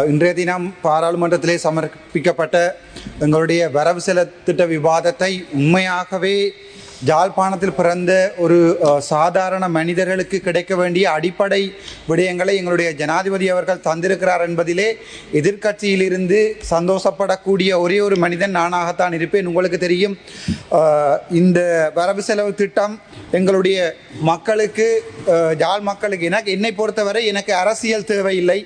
இன்றைய தினம் பாராளுமன்றத்திலே சமர்ப்பிக்கப்பட்ட எங்களுடைய வரவு செலத்திட்ட விவாதத்தை உண்மையாகவே ஜாழ்ப்பாணத்தில் பிறந்த ஒரு சாதாரண மனிதர்களுக்கு கிடைக்க வேண்டிய அடிப்படை விடயங்களை எங்களுடைய ஜனாதிபதி அவர்கள் தந்திருக்கிறார் என்பதிலே எதிர்க்கட்சியிலிருந்து சந்தோஷப்படக்கூடிய ஒரே ஒரு மனிதன் நானாகத்தான் இருப்பேன். உங்களுக்கு தெரியும், இந்த வரவு செலவு திட்டம் எங்களுடைய மக்களுக்கு, ஜாழ் மக்களுக்கு, என்னை பொறுத்தவரை எனக்கு அரசியல் தேவையில்லை.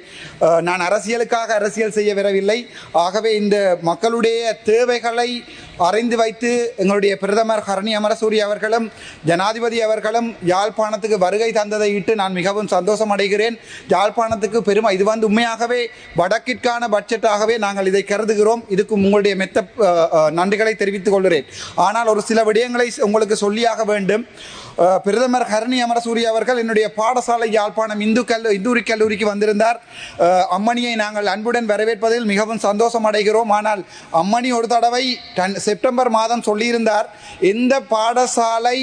நான் அரசியலுக்காக அரசியல் செய்ய வரவில்லை. ஆகவே இந்த மக்களுடைய தேவைகளை அறிந்து வைத்து எங்களுடைய பிரதமர் ஹரணி அமரசூரிய அவர்களும் ஜனாதிபதி அவர்களும் யாழ்ப்பாணத்துக்கு வருகை தந்ததை இட்டு நான் மிகவும் சந்தோஷம் அடைகிறேன். யாழ்ப்பாணத்துக்கு பெருமை இது உண்மையாகவே வடக்கிற்கான பட்ஜெட்டாகவே நாங்கள் இதை கருதுகிறோம். இதுக்கு உங்களுடைய மெத்த நன்றிகளை தெரிவித்துக் கொள்கிறேன். ஆனால் ஒரு சில விடயங்களை உங்களுக்கு சொல்லியாக வேண்டும். பிரதமர் ஹரணி அமரசூரிய அவர்கள் என்னுடைய பாடசாலை யாழ்ப்பாணம் இந்தூரி கல்லூரிக்கு வந்திருந்தார். அம்மணியை நாங்கள் அன்புடன் வரவேற்பதில் மிகவும் சந்தோஷம் அடைகிறோம். ஆனால் அம்மணி ஒரு தடவை செப்டம்பர் மாதம் சொல்லியிருந்தார், எந்த பாடசாலை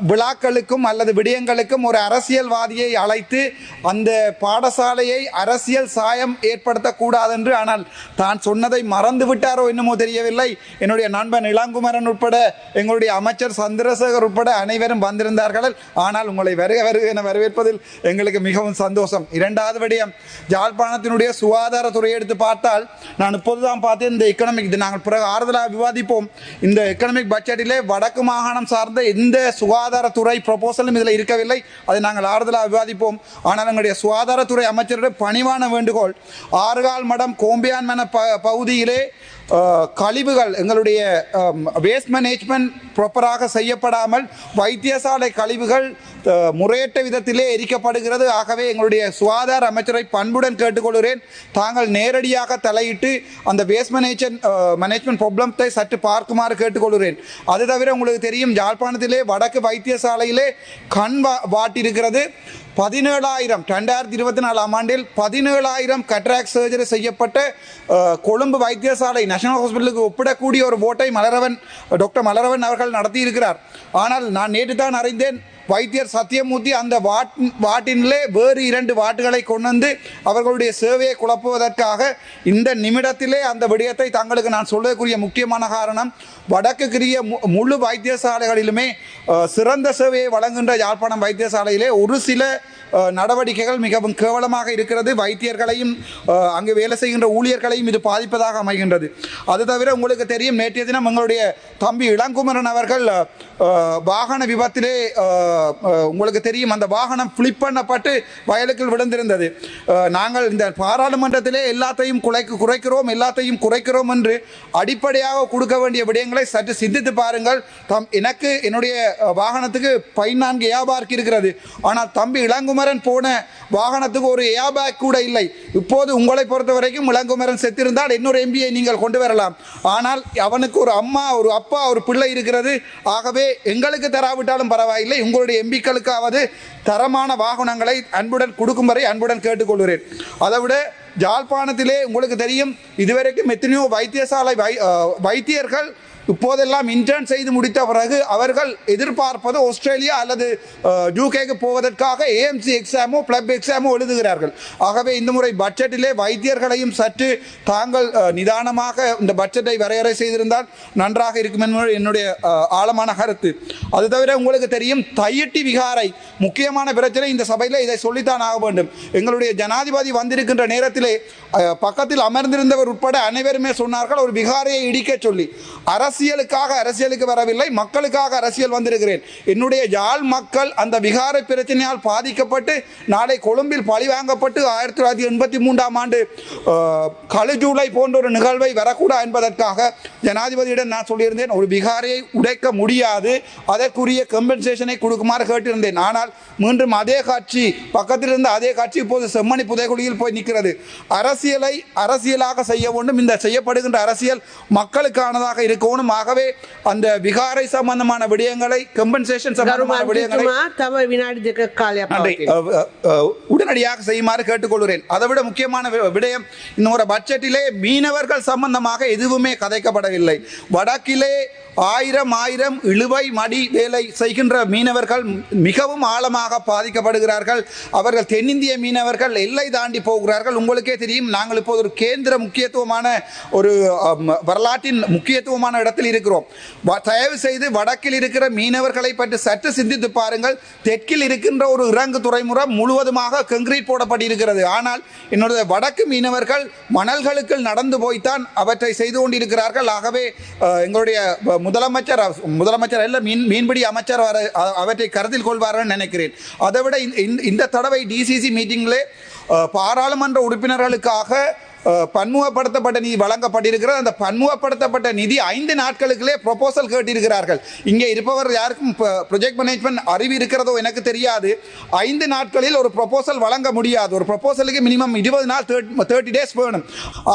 விழாக்களுக்கும் அல்லது விடயங்களுக்கும் ஒரு அரசியல்வாதியை அழைத்து அந்த பாடசாலையை அரசியல் சாயம் ஏற்படுத்தக்கூடாது என்று. ஆனால் தான் சொன்னதை மறந்து விட்டாரோ என்னமோ தெரியவில்லை. என்னுடைய நண்பன் இளங்குமரன் உட்பட எங்களுடைய அமைச்சர் சந்திரசேகர் உட்பட அனைவரும் வந்திருந்தார்கள். ஆனால் உங்களை வருக என வரவேற்பதில் எங்களுக்கு மிகவும் சந்தோஷம். இரண்டாவது விடயம், யாழ்ப்பாணத்தினுடைய சுகாதாரத்துறையை எடுத்து பார்த்தால், நான் இப்போதுதான் பார்த்தேன் இந்த எக்கனாமிக், இது நாங்கள் பிறகு ஆறுதலாக விவாதிப்போம். இந்த எக்கனாமிக் பட்ஜெட்டிலே வடக்கு மாகாணம் சார்ந்த எந்த சுகாதாரத்துறை ப்ரொபோசலும் இதில் இருக்கவில்லை. அதை நாங்கள் ஆறுதலாக விவாதிப்போம். ஆனால் எங்களுடைய சுகாதாரத்துறை அமைச்சருடைய பணிவான வேண்டுகோள், ஆறுகால் மடம் கோம்பியான் மன பகுதியிலே கழிவுகள், எங்களுடைய வேஸ்ட் மேனேஜ்மெண்ட் ப்ராப்பராக செய்யப்படாமல் வைத்தியசாலை கழிவுகள் முறையற்ற விதத்திலே எரிக்கப்படுகிறது. ஆகவே எங்களுடைய சுகாதார அமைச்சரை பண்புடன் கேட்டுக்கொள்கிறேன், தாங்கள் நேரடியாக தலையிட்டு அந்த வேஸ்ட் மேனேஜ்மெண்ட் ப்ராப்ளத்தை சற்று பார்க்குமாறு கேட்டுக்கொள்கிறேன். அது தவிர உங்களுக்கு தெரியும், யாழ்ப்பாணத்திலே வடக்கு வைத்தியசாலையிலே கண் வாட்டிருக்கிறது. 17,000 2024 ஆண்டில் 17,000 கட்ராக்ட் சர்ஜரி செய்யப்பட்ட கொழும்பு வைத்தியசாலை நேஷனல் ஹாஸ்பிட்டலுக்கு ஒப்பிடக்கூடிய ஒரு ஓட்டை டாக்டர் மலரவன் அவர்கள் நடத்தியிருக்கிறார். ஆனால் நான் நேற்று தான் அறிந்தேன், வைத்தியர் சத்தியமூர்த்தி அந்த வாட்டினிலே வேறு 2 வாட்டுகளை கொண்டு வந்து அவர்களுடைய சேவையை குழப்புவதற்காக இந்த நிமிடத்திலே அந்த விடயத்தை தங்களுக்கு நான் சொல்லக்கூடிய முக்கியமான காரணம், வடக்குரிய முழு வைத்தியசாலைகளிலுமே சிறந்த சேவையை வழங்குகின்ற யாழ்ப்பாணம் வைத்தியசாலையிலே ஒரு சில நடவடிக்கைகள் மிகவும் கேவலமாக இருக்கிறது. வைத்தியர்களையும் அங்கு வேலை செய்கின்ற ஊழியர்களையும் இது பாதிப்பதாக அமைகின்றது. அது தவிர உங்களுக்கு தெரியும், நேற்றைய தினம் எங்களுடைய தம்பி இளங்குமரன் அவர்கள் வாகன விபத்திலே, உங்களுக்கு தெரியும், அந்த வாகனம் ஃபிளிப் பண்ணப்பட்டு வயலுக்குள் விழுந்திருந்தது. நாங்கள் இந்த பாராளுமன்றத்திலே எல்லாத்தையும் குறைக்கிறோம் என்று அடிப்படையாக கொடுக்க வேண்டிய விடயங்களை சற்று சிந்தித்து பாருங்கள். எனக்கு என்னுடைய வாகனத்துக்கு 14 ஏர்பேக் இருக்கிறது. ஆனால் தம்பி இளங்குமரன் போன வாகனத்துக்கு ஒரு ஏர்பேக் கூட இல்லை. இப்போது உங்களை பொறுத்த வரைக்கும் இளங்குமரன் செத்திருந்தால் இன்னொரு எம்பியை நீங்கள் கொண்டு வரலாம். ஆனால் அவனுக்கு ஒரு அம்மா, ஒரு அப்பா, ஒரு பிள்ளை இருக்கிறது. ஆகவே எங்களுக்கு தராவிட்டாலும் பரவாயில்லை, உங்களுடைய எம்பிக்களுக்காவது தரமான வாகனங்களை அன்புடன் கொடுக்கும் வரை அன்புடன் கேட்டுக்கொள்கிறேன். அதை விட யாழ்ப்பாணத்திலே உங்களுக்கு தெரியும், இதுவரைக்கும் எத்தனையோ வைத்தியர்கள் இப்போதெல்லாம் இன்டர்ன் செய்து முடித்த பிறகு அவர்கள் எதிர்பார்ப்பது ஆஸ்திரேலியா அல்லது யூகேக்கு போவதற்காக ஏஎம்சி எக்ஸாமோ பிளப் எக்ஸாமோ எழுதுகிறார்கள். ஆகவே இந்த முறை பட்ஜெட்டிலே வைத்தியர்களையும் சற்று தாங்கள் நிதானமாக இந்த பட்ஜெட்டை வரையறை செய்திருந்தால் நன்றாக இருக்கும் என்பது என்னுடைய ஆழமான கருத்து. அது தவிர உங்களுக்கு தெரியும், தையிட்டி விகாரை முக்கியமான பிரச்சனை. இந்த சபையில் இதை சொல்லித்தான் ஆக வேண்டும். எங்களுடைய ஜனாதிபதி வந்திருக்கின்ற நேரத்திலே பக்கத்தில் அமர்ந்திருந்தவர் உட்பட அனைவருமே சொன்னார்கள், ஒரு விகாரையை இடிக்க சொல்லி. அரசியலுக்கு வரவில்லை, மக்களுக்காக அரசியல் வந்திருக்கிறேன். என்னுடைய யாழ் மக்கள் அந்த விகாரை பிரச்சனையால் பாதிக்கப்பட்டு நாளை கொழும்பில் பழி வாங்கப்பட்டு 1983 ஆண்டு கழுஜூலை போன்ற ஒரு நிகழ்வை வரக்கூடாது என்பதற்காக ஜனாதிபதியிடம் நான் சொல்லியிருந்தேன், ஒரு விகாரையை உடைக்க முடியாது, அதற்குரிய கம்பன்சேஷனை கொடுக்குமாறு கேட்டிருந்தேன். ஆனால் மீண்டும் அதே காட்சி, பக்கத்தில் இருந்த அதே காட்சி இப்போது செம்மணி புதைகுழியில் போய் நிற்கிறது. அரசியலாக செய்ய வேண்டும். இந்த செய்யப்படுகின்ற அரசியல் மக்களுக்கானதாக இருக்கணும். ஆகவே அந்த விகாரை சம்பந்தமான விடயங்களை, கம்பன்சேஷன் சம்பந்தமான விடயங்களை உடனடியாக செய்யுமாறு கேட்டுக்கொள்கிறேன். அதை விட முக்கியமான விடயம், இன்னொரு பட்ஜெட்டிலே மீனவர்கள் சம்பந்தமாக எதுவுமே கதைக்கப்படவில்லை. வடக்கிலே ஆயிரம் இழுவை மடி வேலை செய்கின்ற மீனவர்கள் மிகவும் ஆழமாக பாதிக்கப்படுகிறார்கள். அவர்கள் தென்னிந்திய மீனவர்கள் எல்லை தாண்டி போகிறார்கள். உங்களுக்கே தெரியும், நாங்கள் இப்போது ஒரு கேந்திர முக்கியத்துவமான ஒரு வரலாற்றின் முக்கியத்துவமான இடத்தில் இருக்கிறோம். தயவு செய்து வடக்கில் இருக்கிற மீனவர்களை பற்றி சற்று சிந்தித்து பாருங்கள். தெற்கில் இருக்கின்ற ஒரு இறங்கு துறைமுகம் முழுவதுமாக கங்கிரீட் போடப்பட்டிருக்கிறது. ஆனால் என்னுடைய வடக்கு மீனவர்கள் மணல்களுக்கு நடந்து போய்த்தான் அவற்றை செய்து கொண்டிருக்கிறார்கள். ஆகவே எங்களுடைய முதலமைச்சர் அல்ல, மீன்பிடி அமைச்சர் அவற்றை கருத்தில் கொள்வார்கள் நினைக்கிறேன். அதைவிட இந்த தடவை டிசிசி மீட்டிங்கிலே பாராளுமன்ற உறுப்பினர்களுக்காக பன்முகப்படுத்தப்பட்ட நிதி வழங்கப்பட்டிருக்கிறது. அந்த பன்முகப்படுத்தப்பட்ட நிதி 5 நாட்களுக்குள்ளே ப்ரொபோசல் கேட்டிருக்கிறார்கள். இங்கே இருப்பவர் யாருக்கும் ப்ரொஜெக்ட் மேனேஜ்மெண்ட் அறிவு இருக்கிறதோ எனக்கு தெரியாது. 5 நாட்களில் ஒரு ப்ரொபோசல் வழங்க முடியாது. ஒரு ப்ரொபோசலுக்கு மினிமம் 20 நாள் 30 டேஸ் வேணும்.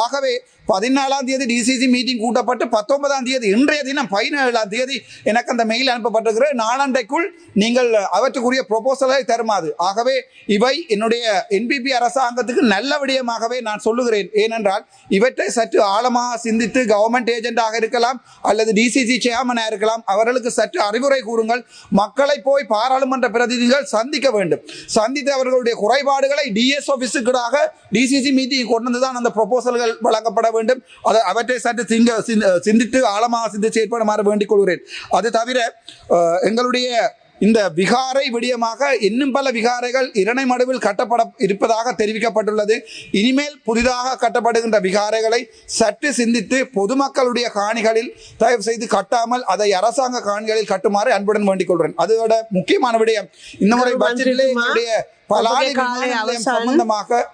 ஆகவே 14ஆம் தேதி டிசிசி மீட்டிங் கூட்டப்பட்டு 19ஆம் தேதி இன்றைய தினம் 17ஆம் தேதி எனக்கு அந்த மெயில் அனுப்பப்பட்டிருக்கிறது. நாளண்டைக்குள் நீங்கள் அவற்றுக்குரிய ப்ரொபோசலை தருமாறு. ஆகவே இவை என்னுடைய என்பிபி அரசாங்கத்துக்கு நல்ல விடயமாகவே நான் சொல்லுகிறேன். ஏனென்றால் இவற்றை சற்று ஆழமாக சிந்தித்து கவர்மெண்ட் ஏஜென்டாக இருக்கலாம் அல்லது டிசிசி சேர்மனாக இருக்கலாம், அவர்களுக்கு சற்று அறிவுரை கூறுங்கள். மக்களை போய் பாராளுமன்ற பிரதிநிதிகள் சந்திக்க வேண்டும். சந்தித்து அவர்களுடைய குறைபாடுகளை டிஎஸ் ஆஃபீஸுக்காக டிசிசி மீட்டிங் கொண்டு வந்து தான் அந்த ப்ரொபோசல்கள் வழங்கப்பட வேண்டும். அவற்றை சற்று சிந்தித்து ஆழமாக சிந்தித்து செயற்படுமாறு வேண்டிக் கொள்கிறேன். அது தவிர எங்களுடைய இந்த விகாரை விடயமாக இன்னும் பல விகாரைகள் இரணைமடுவில் கட்டப்பட இருப்பதாக தெரிவிக்கப்பட்டுள்ளது. இனிமேல் புதிதாக கட்டப்படுகின்ற விகாரைகளை சற்று சிந்தித்து பொதுமக்களுடைய காணிகளில் தயவு செய்து கட்டாமல் அதை அரசாங்க காணிகளில் கட்டுமாறு அன்புடன் வேண்டிக் கொள்கிறேன். அதோட முக்கியமான விடயம், இந்த முறை பட்ஜெட்டிலே எங்களுடைய பலாலி சம்பந்தமாக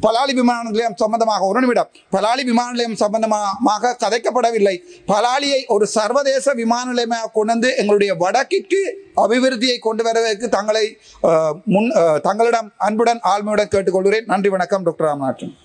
பலாலி விமான நிலையம் சம்பந்தமாக ஒரு நிமிடம் பலாலி விமான நிலையம் சம்பந்தமாக கதைக்கப்படவில்லை. பலாலியை ஒரு சர்வதேச விமான நிலையமாக கொண்டு வந்து எங்களுடைய வடக்கிற்கு அபிவிருத்தியை கொண்டு வருவதற்கு தங்களிடம் அன்புடன் ஆழ்மையுடன் கேட்டுக்கொள்கிறேன். நன்றி, வணக்கம். டாக்டர் ராமநாதன்.